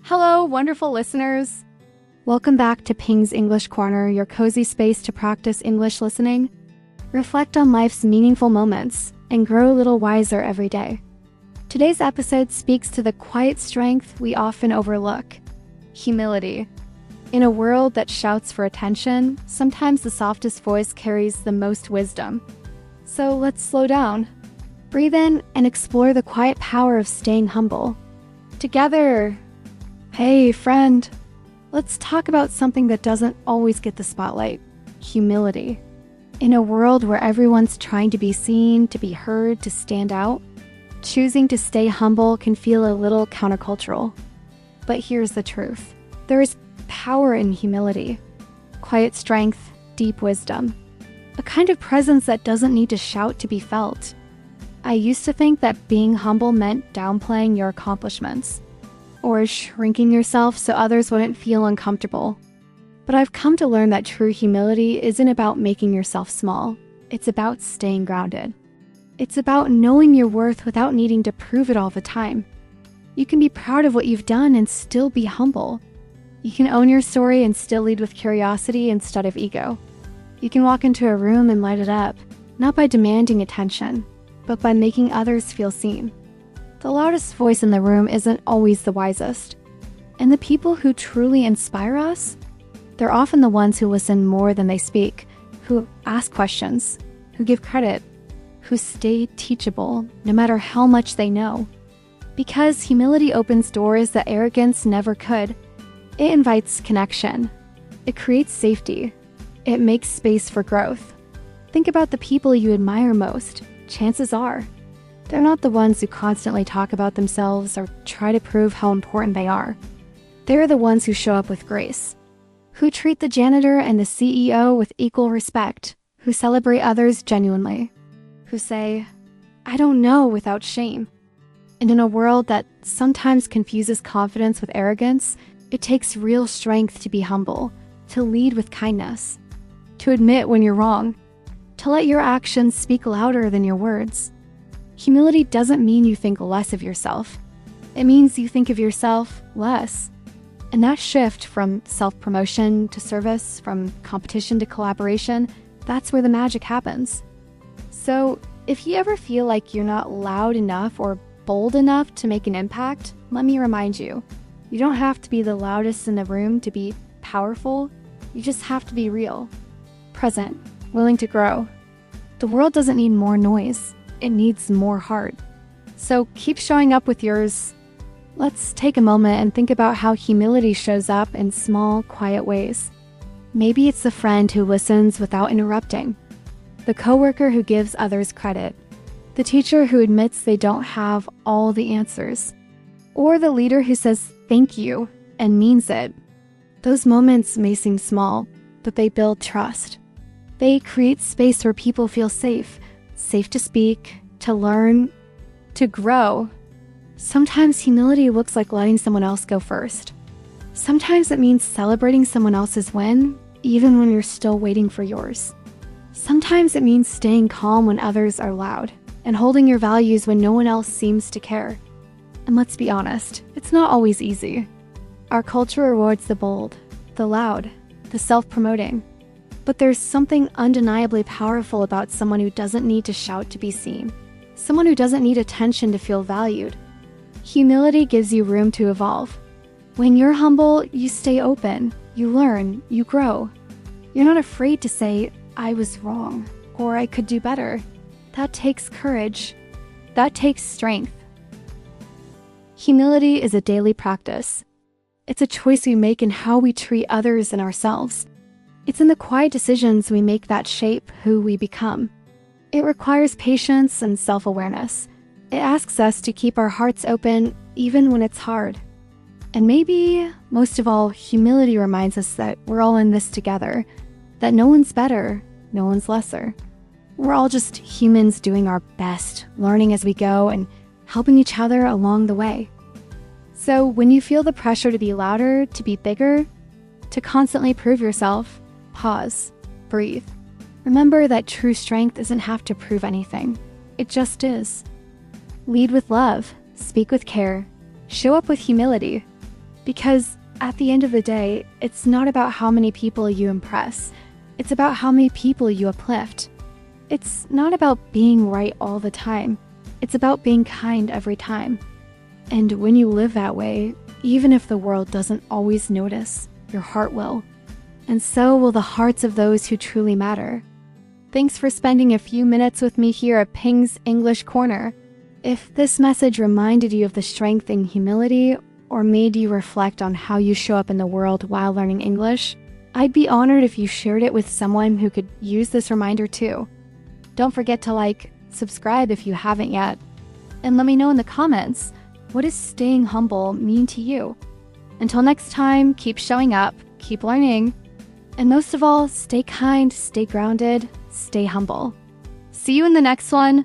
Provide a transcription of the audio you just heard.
Hello, wonderful listeners. Welcome back to Ping's English Corner, your cozy space to practice English listening, reflect on life's meaningful moments, and grow a little wiser every day. Today's episode speaks to the quiet strength we often overlook: humility. In a world that shouts for attention, sometimes the softest voice carries the most wisdom. So let's slow down, breathe in, and explore the quiet power of staying humble. Together. Hey, friend. Let's talk about something that doesn't always get the spotlight: humility. In a world where everyone's trying to be seen, to be heard, to stand out, choosing to stay humble can feel a little countercultural. But here's the truth. There is power in humility. Quiet strength, deep wisdom. A kind of presence that doesn't need to shout to be felt. I used to think that being humble meant downplaying your accomplishments, or shrinking yourself so others wouldn't feel uncomfortable. But I've come to learn that true humility isn't about making yourself small. It's about staying grounded. It's about knowing your worth without needing to prove it all the time. You can be proud of what you've done and still be humble. You can own your story and still lead with curiosity instead of ego. You can walk into a room and light it up, not by demanding attention, but by making others feel seen. The loudest voice in the room isn't always the wisest. And the people who truly inspire us, they're often the ones who listen more than they speak, who ask questions, who give credit, who stay teachable no matter how much they know. Because humility opens doors that arrogance never could. It invites connection. It creates safety. It makes space for growth. Think about the people you admire most. Chances are, they're not the ones who constantly talk about themselves or try to prove how important they are. They're the ones who show up with grace, who treat the janitor and the CEO with equal respect, who celebrate others genuinely, who say, "I don't know," without shame. And in a world that sometimes confuses confidence with arrogance, it takes real strength to be humble, to lead with kindness, to admit when you're wrong, to let your actions speak louder than your words. Humility doesn't mean you think less of yourself. It means you think of yourself less. And that shift from self-promotion to service, from competition to collaboration, that's where the magic happens. So if you ever feel like you're not loud enough or bold enough to make an impact, let me remind you, you don't have to be the loudest in the room to be powerful. You just have to be real, present, willing to grow. The world doesn't need more noise. It needs more heart. So keep showing up with yours. Let's take a moment and think about how humility shows up in small, quiet ways. Maybe it's the friend who listens without interrupting, the coworker who gives others credit, the teacher who admits they don't have all the answers, or the leader who says thank you and means it. Those moments may seem small, but they build trust. They create space where people feel safe to speak, to learn, to grow. Sometimes humility looks like letting someone else go first. Sometimes it means celebrating someone else's win, even when you're still waiting for yours. Sometimes it means staying calm when others are loud, and holding your values when no one else seems to care. And let's be honest, it's not always easy. Our culture rewards the bold, the loud, the self-promoting. But there's something undeniably powerful about someone who doesn't need to shout to be seen, someone who doesn't need attention to feel valued. Humility gives you room to evolve. When you're humble, you stay open, you learn, you grow. You're not afraid to say, "I was wrong," or "I could do better." That takes courage. That takes strength. Humility is a daily practice. It's a choice we make in how we treat others and ourselves. It's in the quiet decisions we make that shape who we become. It requires patience and self-awareness. It asks us to keep our hearts open even when it's hard. And maybe, most of all, humility reminds us that we're all in this together, that no one's better, no one's lesser. We're all just humans doing our best, learning as we go and helping each other along the way. So when you feel the pressure to be louder, to be bigger, to constantly prove yourself, pause, breathe. Remember that true strength doesn't have to prove anything. It just is. Lead with love, speak with care, show up with humility. Because at the end of the day, it's not about how many people you impress. It's about how many people you uplift. It's not about being right all the time. It's about being kind every time. And when you live that way, even if the world doesn't always notice, your heart will. And so will the hearts of those who truly matter. Thanks for spending a few minutes with me here at Ping's English Corner. If this message reminded you of the strength and humility, or made you reflect on how you show up in the world while learning English, I'd be honored if you shared it with someone who could use this reminder too. Don't forget to subscribe if you haven't yet, and let me know in the comments, what does staying humble mean to you? Until next time, keep showing up, keep learning, and most of all, stay kind, stay grounded, stay humble. See you in the next one.